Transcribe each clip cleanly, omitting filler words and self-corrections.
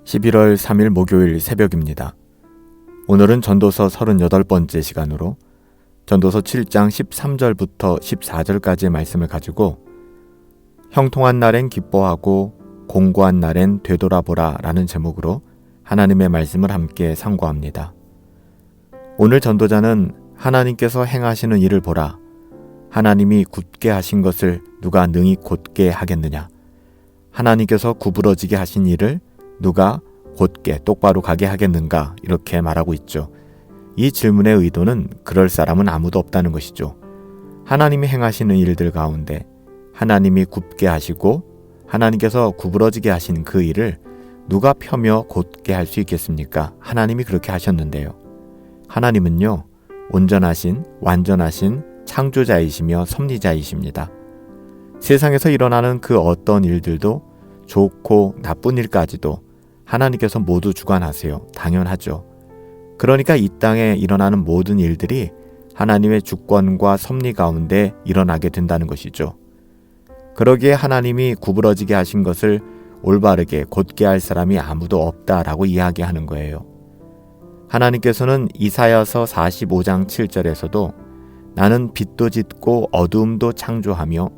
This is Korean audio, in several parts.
11월 3일 목요일 새벽입니다. 오늘은 전도서 38번째 시간으로 전도서 7장 13절부터 14절까지의 말씀을 가지고 형통한 날엔 기뻐하고 공고한 날엔 되돌아보라 라는 제목으로 하나님의 말씀을 함께 상고합니다. 오늘 전도자는 하나님께서 행하시는 일을 보라. 하나님이 굳게 하신 것을 누가 능히 곧게 하겠느냐. 하나님께서 구부러지게 하신 일을 누가 곧게 똑바로 가게 하겠는가, 이렇게 말하고 있죠. 이 질문의 의도는 그럴 사람은 아무도 없다는 것이죠. 하나님이 행하시는 일들 가운데 하나님이 굽게 하시고 하나님께서 구부러지게 하신 그 일을 누가 펴며 곧게 할 수 있겠습니까? 하나님이 그렇게 하셨는데요. 하나님은요, 온전하신 완전하신 창조자이시며 섭리자이십니다. 세상에서 일어나는 그 어떤 일들도 좋고 나쁜 일까지도 하나님께서 모두 주관하세요. 당연하죠. 그러니까 이 땅에 일어나는 모든 일들이 하나님의 주권과 섭리 가운데 일어나게 된다는 것이죠. 그러기에 하나님이 구부러지게 하신 것을 올바르게 곧게 할 사람이 아무도 없다라고 이야기하는 거예요. 하나님께서는 이사야서 45장 7절에서도 나는 빛도 짓고 어두움도 창조하며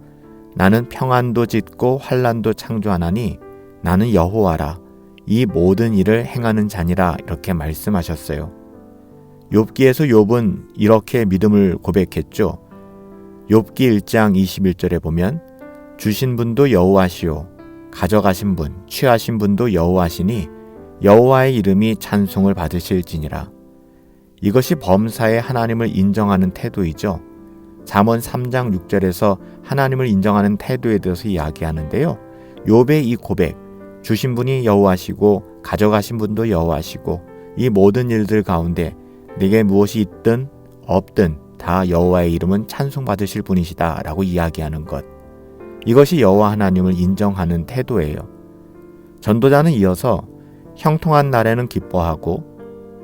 나는 평안도 짓고 환난도 창조하나니 나는 여호와라. 이 모든 일을 행하는 자니라, 이렇게 말씀하셨어요. 욥기에서 욥은 이렇게 믿음을 고백했죠. 욥기 1장 21절에 보면 주신 분도 여호와시요 가져가신 분 취하신 분도 여호와시니 여호와의 이름이 찬송을 받으실지니라. 이것이 범사에 하나님을 인정하는 태도이죠. 잠언 3장 6절에서 하나님을 인정하는 태도에 대해서 이야기하는데요. 욥의 이 고백, 주신 분이 여호와시고 가져가신 분도 여호와시고 이 모든 일들 가운데 내게 무엇이 있든 없든 다 여호와의 이름은 찬송받으실 분이시다 라고 이야기하는 것, 이것이 여호와 하나님을 인정하는 태도예요. 전도자는 이어서 형통한 날에는 기뻐하고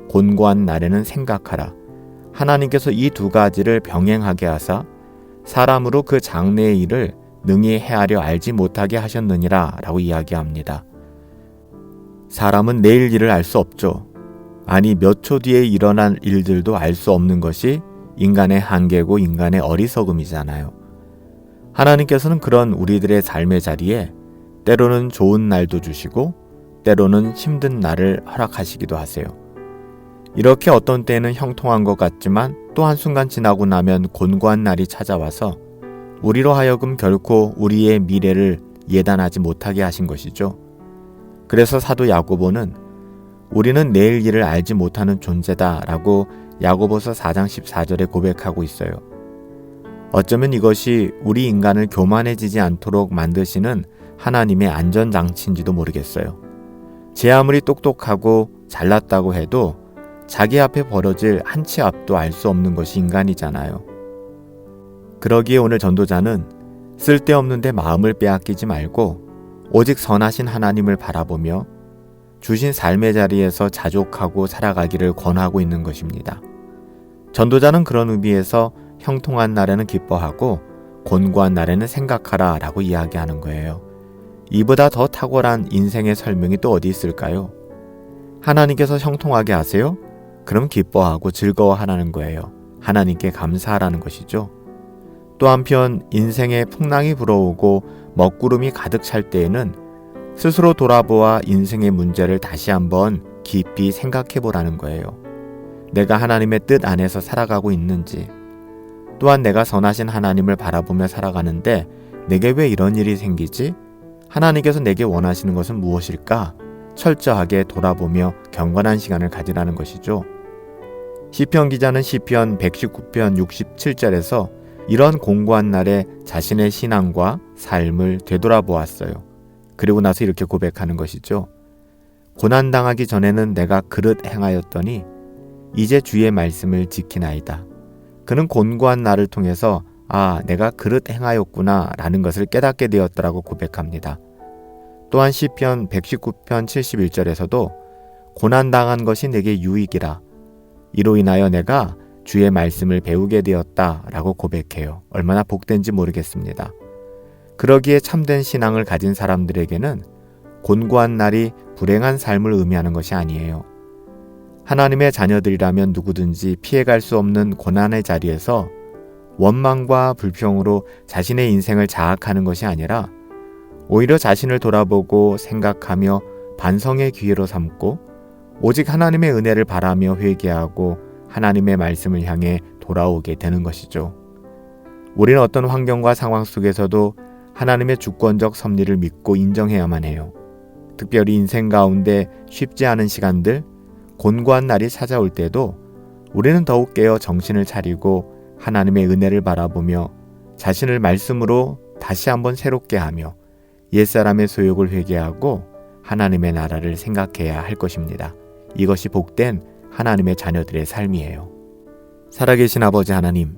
곤고한 날에는 생각하라. 하나님께서 이 두 가지를 병행하게 하사 사람으로 그 장래의 일을 능히 헤아려 알지 못하게 하셨느니라 라고 이야기합니다. 사람은 내일 일을 알 수 없죠. 아니 몇 초 뒤에 일어날 일들도 알 수 없는 것이 인간의 한계고 인간의 어리석음이잖아요. 하나님께서는 그런 우리들의 삶의 자리에 때로는 좋은 날도 주시고 때로는 힘든 날을 허락하시기도 하세요. 이렇게 어떤 때는 형통한 것 같지만 또 한순간 지나고 나면 곤고한 날이 찾아와서 우리로 하여금 결코 우리의 미래를 예단하지 못하게 하신 것이죠. 그래서 사도 야고보는 우리는 내일 일을 알지 못하는 존재다 라고 야고보서 4장 14절에 고백하고 있어요. 어쩌면 이것이 우리 인간을 교만해지지 않도록 만드시는 하나님의 안전장치인지도 모르겠어요. 제 아무리 똑똑하고 잘났다고 해도 자기 앞에 벌어질 한 치 앞도 알 수 없는 것이 인간이잖아요. 그러기에 오늘 전도자는 쓸데없는데 마음을 빼앗기지 말고 오직 선하신 하나님을 바라보며 주신 삶의 자리에서 자족하고 살아가기를 권하고 있는 것입니다. 전도자는 그런 의미에서 형통한 날에는 기뻐하고 곤고한 날에는 생각하라 라고 이야기하는 거예요. 이보다 더 탁월한 인생의 설명이 또 어디 있을까요? 하나님께서 형통하게 하세요? 그럼 기뻐하고 즐거워하라는 거예요. 하나님께 감사하라는 것이죠. 또 한편 인생에 풍랑이 불어오고 먹구름이 가득 찰 때에는 스스로 돌아보아 인생의 문제를 다시 한번 깊이 생각해 보라는 거예요. 내가 하나님의 뜻 안에서 살아가고 있는지, 또한 내가 선하신 하나님을 바라보며 살아가는데 내게 왜 이런 일이 생기지? 하나님께서 내게 원하시는 것은 무엇일까? 철저하게 돌아보며 경건한 시간을 가지라는 것이죠. 시편 기자는 시편 119편 67절에서 이런 공고한 날에 자신의 신앙과 삶을 되돌아보았어요. 그리고 나서 이렇게 고백하는 것이죠. 고난당하기 전에는 내가 그릇 행하였더니 이제 주의 말씀을 지키나이다. 그는 곤고한 날을 통해서 내가 그릇 행하였구나 라는 것을 깨닫게 되었더라고 고백합니다. 또한 시편 119편 71절에서도 고난당한 것이 내게 유익이라. 이로 인하여 내가 주의 말씀을 배우게 되었다 라고 고백해요. 얼마나 복된지 모르겠습니다. 그러기에 참된 신앙을 가진 사람들에게는 곤고한 날이 불행한 삶을 의미하는 것이 아니에요. 하나님의 자녀들이라면 누구든지 피해갈 수 없는 고난의 자리에서 원망과 불평으로 자신의 인생을 자학하는 것이 아니라 오히려 자신을 돌아보고 생각하며 반성의 기회로 삼고 오직 하나님의 은혜를 바라며 회개하고 하나님의 말씀을 향해 돌아오게 되는 것이죠. 우리는 어떤 환경과 상황 속에서도 하나님의 주권적 섭리를 믿고 인정해야만 해요. 특별히 인생 가운데 쉽지 않은 시간들, 곤고한 날이 찾아올 때도 우리는 더욱 깨어 정신을 차리고 하나님의 은혜를 바라보며 자신을 말씀으로 다시 한번 새롭게 하며 옛사람의 소욕을 회개하고 하나님의 나라를 생각해야 할 것입니다. 이것이 복된 하나님의 자녀들의 삶이에요. 살아계신 아버지 하나님,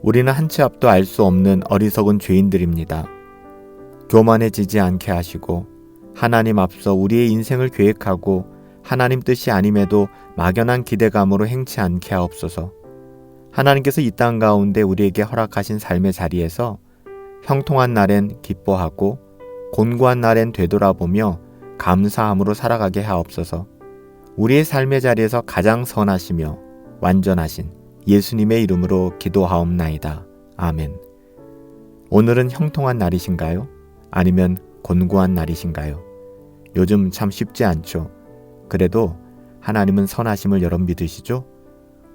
우리는 한 치 앞도 알 수 없는 어리석은 죄인들입니다. 교만해지지 않게 하시고 하나님 앞서 우리의 인생을 계획하고 하나님 뜻이 아님에도 막연한 기대감으로 행치 않게 하옵소서. 하나님께서 이 땅 가운데 우리에게 허락하신 삶의 자리에서 형통한 날엔 기뻐하고 곤고한 날엔 되돌아보며 감사함으로 살아가게 하옵소서. 우리의 삶의 자리에서 가장 선하시며 완전하신 예수님의 이름으로 기도하옵나이다. 아멘. 오늘은 형통한 날이신가요? 아니면 곤고한 날이신가요? 요즘 참 쉽지 않죠. 그래도 하나님은 선하심을 여러분 믿으시죠?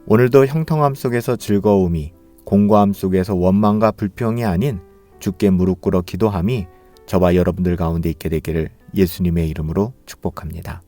오늘도 형통함 속에서 즐거움이, 공고함 속에서 원망과 불평이 아닌 주께 무릎 꿇어 기도함이 저와 여러분들 가운데 있게 되기를 예수님의 이름으로 축복합니다.